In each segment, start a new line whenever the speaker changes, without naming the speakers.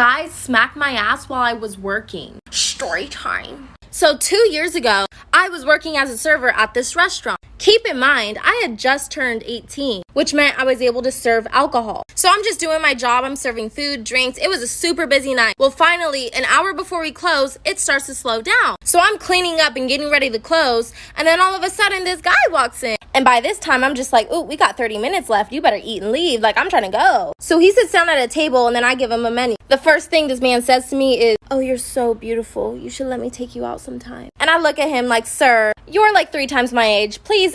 guy smacked my ass while I was working. Story time. So 2 years ago, I was working as a server at this restaurant. Keep in mind, I had just turned 18, which meant I was able to serve alcohol. So I'm just doing my job. I'm serving food, drinks. It was a super busy night. Well, finally, an hour before we close, it starts to slow down. So I'm cleaning up and getting ready to close. And then all of a sudden, this guy walks in. And by this time, I'm just like, oh, we got 30 minutes left. You better eat and leave. Like, I'm trying to go. So he sits down at a table, and then I give him a menu. The first thing this man says to me is, oh, you're so beautiful. You should let me take you out sometime. And I look at him like, sir, you're like 3 times my age. Please,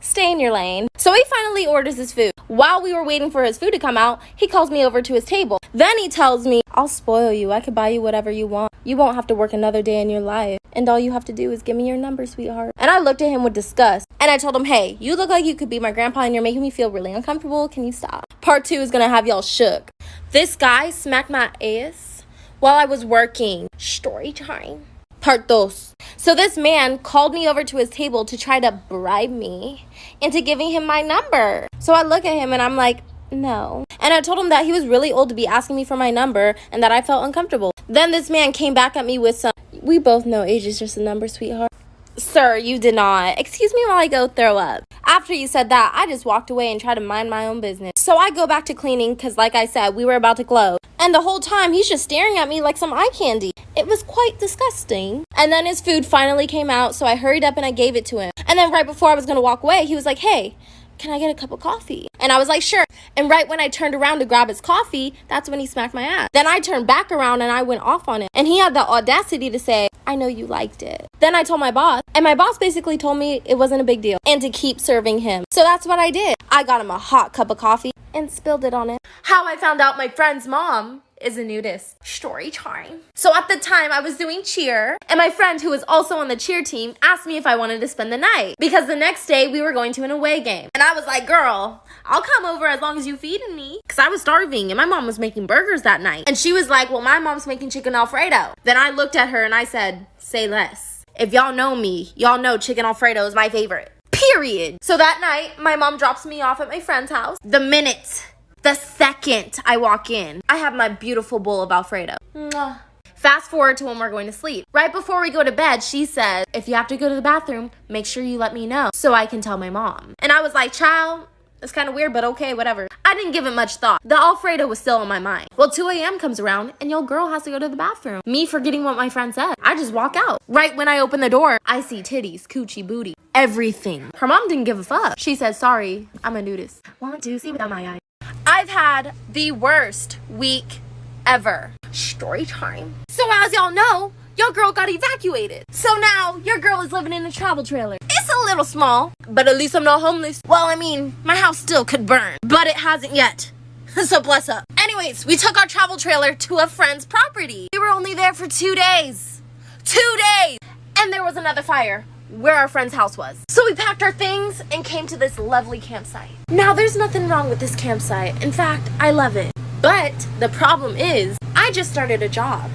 stay in your lane. So he finally orders his food. While we were waiting for his food to come out, he calls me over to his table. Then he tells me, I'll spoil you. I could buy you whatever you want. You won't have to work another day in your life. And all you have to do is give me your number, sweetheart. And I looked at him with disgust. And I told him, hey, you look like you could be my grandpa and you're making me feel really uncomfortable. Can you stop? Part 2 is gonna have y'all shook. This guy smacked my ass while I was working. Story time. Part 2. So this man called me over to his table to try to bribe me into giving him my number. So I look at him and I'm like, no. And I told him that he was really old to be asking me for my number and that I felt uncomfortable. Then this man came back at me with some, we both know age is just a number, sweetheart. Sir, you did not. Excuse me while I go throw up. After you said that, I just walked away and tried to mind my own business. So I go back to cleaning because, like I said, we were about to close. And the whole time, he's just staring at me like some eye candy. It was quite disgusting. And then his food finally came out, so I hurried up and I gave it to him. And then right before I was going to walk away, he was like, hey, can I get a cup of coffee? And I was like, sure. And right when I turned around to grab his coffee, that's when he smacked my ass. Then I turned back around and I went off on him. And he had the audacity to say, I know you liked it. Then I told my boss, and my boss basically told me it wasn't a big deal and to keep serving him. So that's what I did. I got him a hot cup of coffee and spilled it on him. How I found out my friend's mom is a nudist. Story time. So at the time I was doing cheer, and my friend who was also on the cheer team asked me if I wanted to spend the night because the next day we were going to an away game. And I was like, girl, I'll come over as long as you feeding me, because I was starving and my mom was making burgers that night. And she was like, well, my mom's making chicken Alfredo. Then I looked at her and I said, say less. If y'all know me, y'all know chicken Alfredo is my favorite. Period. So that night, my mom drops me off at my friend's house. The second I walk in, I have my beautiful bowl of Alfredo. Mwah. Fast forward to when we're going to sleep. Right before we go to bed, she says, if you have to go to the bathroom, make sure you let me know so I can tell my mom. And I was like, child, it's kind of weird, but okay, whatever. I didn't give it much thought. The Alfredo was still on my mind. Well, 2 a.m. comes around and your girl has to go to the bathroom. Me forgetting what my friend said. I just walk out. Right when I open the door, I see titties, coochie, booty, everything. Her mom didn't give a fuck. She said, sorry, I'm a nudist. Want to see without my eyes. I've had the worst week ever. Story time. So as y'all know, your girl got evacuated. So now your girl is living in a travel trailer. It's a little small, but at least I'm not homeless. Well, I mean, my house still could burn, but it hasn't yet. So bless up. Anyways, we took our travel trailer to a friend's property. We were only there for 2 days. 2 days! And there was another fire where our friend's house was. So we packed our things and came to this lovely campsite. Now, there's nothing wrong with this campsite. In fact, I love it. But the problem is, I just started a job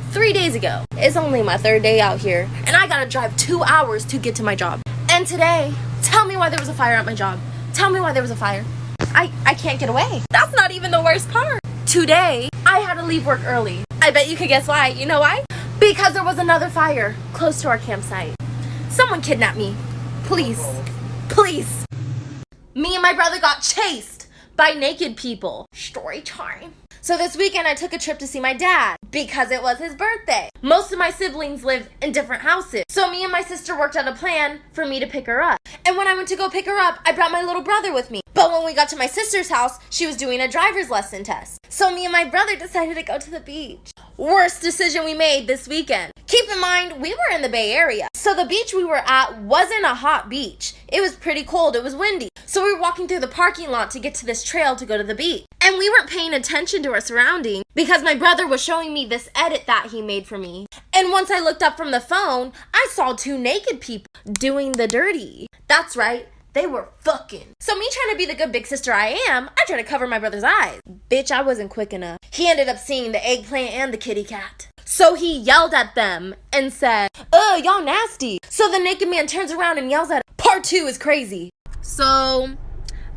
3 days ago. It's only my 3rd day out here, and I gotta drive 2 hours to get to my job. And today, tell me why there was a fire at my job. Tell me why there was a fire. I can't get away. That's not even the worst part. Today, I had to leave work early. I bet you could guess why. You know why? Because there was another fire close to our campsite. Someone kidnapped me. Please. Please. Me and my brother got chased by naked people. Story time. So this weekend I took a trip to see my dad because it was his birthday. Most of my siblings live in different houses. So me and my sister worked out a plan for me to pick her up. And when I went to go pick her up, I brought my little brother with me. But when we got to my sister's house, she was doing a driver's lesson test. So me and my brother decided to go to the beach. Worst decision we made this weekend. Keep in mind, we were in the Bay Area. So the beach we were at wasn't a hot beach. It was pretty cold. It was windy. So we were walking through the parking lot to get to this trail to go to the beach. And we weren't paying attention to our surroundings because my brother was showing me this edit that he made for me. And once I looked up from the phone, I saw 2 naked people doing the dirty. That's right. They were fucking. So me trying to be the good big sister I am, I tried to cover my brother's eyes. Bitch, I wasn't quick enough. He ended up seeing the eggplant and the kitty cat. So he yelled at them and said, ugh, y'all nasty. So the naked man turns around and yells at him. Part 2 is crazy. So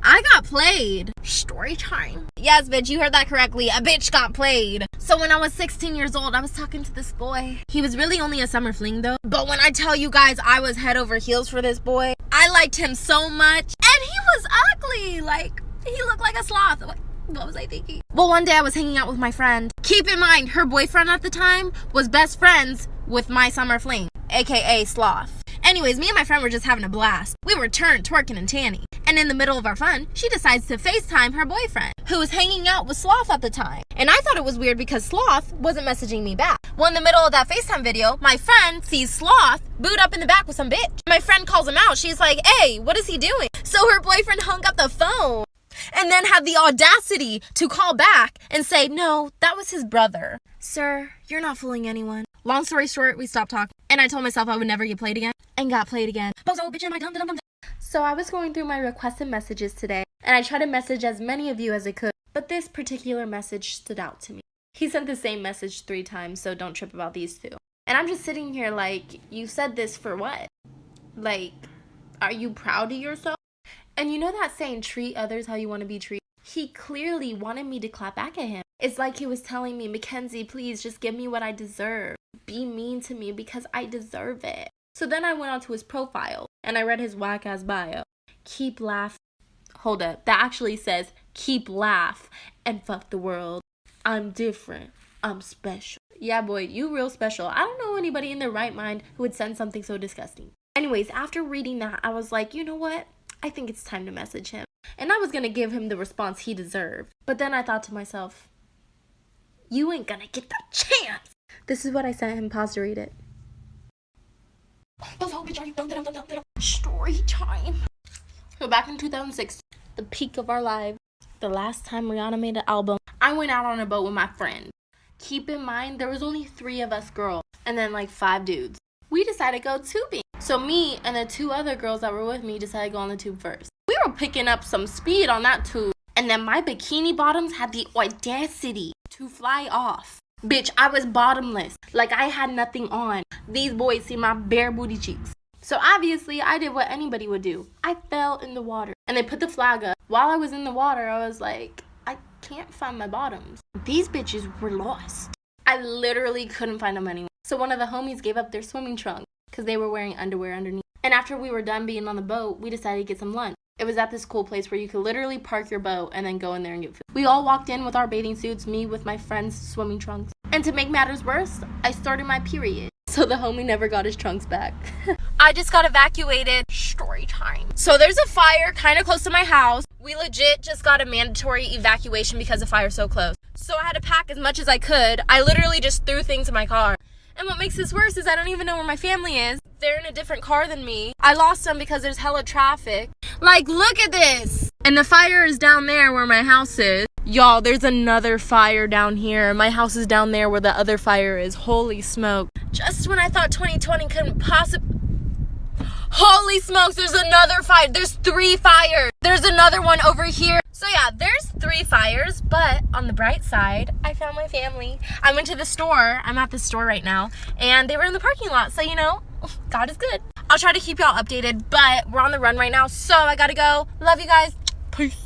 I got played. Story time. Yes, bitch, you heard that correctly. A bitch got played. So when I was 16 years old, I was talking to this boy. He was really only a summer fling though. But when I tell you guys I was head over heels for this boy, I liked him so much. And he was ugly. Like, he looked like a sloth. What was I thinking? Well, one day I was hanging out with my friend. Keep in mind, her boyfriend at the time was best friends with my summer fling, aka sloth. Anyways, me and my friend were just having a blast. We were twerking and tanning. And in the middle of our fun, she decides to FaceTime her boyfriend, who was hanging out with Sloth at the time. And I thought it was weird because Sloth wasn't messaging me back. Well, in the middle of that FaceTime video, my friend sees Sloth boot up in the back with some bitch. My friend calls him out. She's like, hey, what is he doing? So her boyfriend hung up the phone and then had the audacity to call back and say, no, that was his brother. Sir, you're not fooling anyone. Long story short, we stopped talking. And I told myself I would never get played again. And got played again. So I was going through my requested messages today, and I tried to message as many of you as I could, but this particular message stood out to me. He sent the same message 3 times, so don't trip about these 2. And I'm just sitting here like, you said this for what? Like, are you proud of yourself? And you know that saying, treat others how you want to be treated? He clearly wanted me to clap back at him. It's like he was telling me, Mackenzie, please just give me what I deserve. Be mean to me because I deserve it. So then I went onto his profile and I read his whack-ass bio. Keep laughing. Hold up. That actually says, keep laugh and fuck the world. I'm different. I'm special. Yeah, boy, you real special. I don't know anybody in their right mind who would send something so disgusting. Anyways, after reading that, I was like, you know what? I think it's time to message him. And I was going to give him the response he deserved. But then I thought to myself, you ain't gonna get the chance. This is what I sent him. Pause to read it. Story time. So back in 2006, the peak of our lives, the last time Rihanna made an album, I went out on a boat with my friend. Keep in mind, there was only 3 of us girls and then like 5 dudes. We decided to go tubing. So me and the 2 other girls that were with me decided to go on the tube first. We were picking up some speed on that tube. And then my bikini bottoms had the audacity to fly off. Bitch, I was bottomless. Like I had nothing on. These boys see my bare booty cheeks. So obviously, I did what anybody would do. I fell in the water. And they put the flag up. While I was in the water, I was like, I can't find my bottoms. These bitches were lost. I literally couldn't find them anywhere. So one of the homies gave up their swimming trunks because they were wearing underwear underneath. And after we were done being on the boat, we decided to get some lunch. It was at this cool place where you could literally park your boat and then go in there and get food. We all walked in with our bathing suits, me with my friend's swimming trunks. And to make matters worse, I started my period. So the homie never got his trunks back. I just got evacuated. Story time. So there's a fire kind of close to my house. We legit just got a mandatory evacuation because the fire's so close. So I had to pack as much as I could. I literally just threw things in my car. And what makes this worse is I don't even know where my family is. They're in a different car than me. I lost them because there's hella traffic. Like, look at this. And the fire is down there where my house is. Y'all, there's another fire down here. My house is down there where the other fire is. Holy smoke. Just when I thought 2020 couldn't possibly... Holy smokes, there's another fire. There's 3 fires. There's another one over here. So yeah, there's 3 fires, but on the bright side, I found my family. I went to the store. I'm at the store right now, and they were in the parking lot. So, you know, God is good. I'll try to keep y'all updated, but we're on the run right now, so I gotta go. Love you guys. Peace.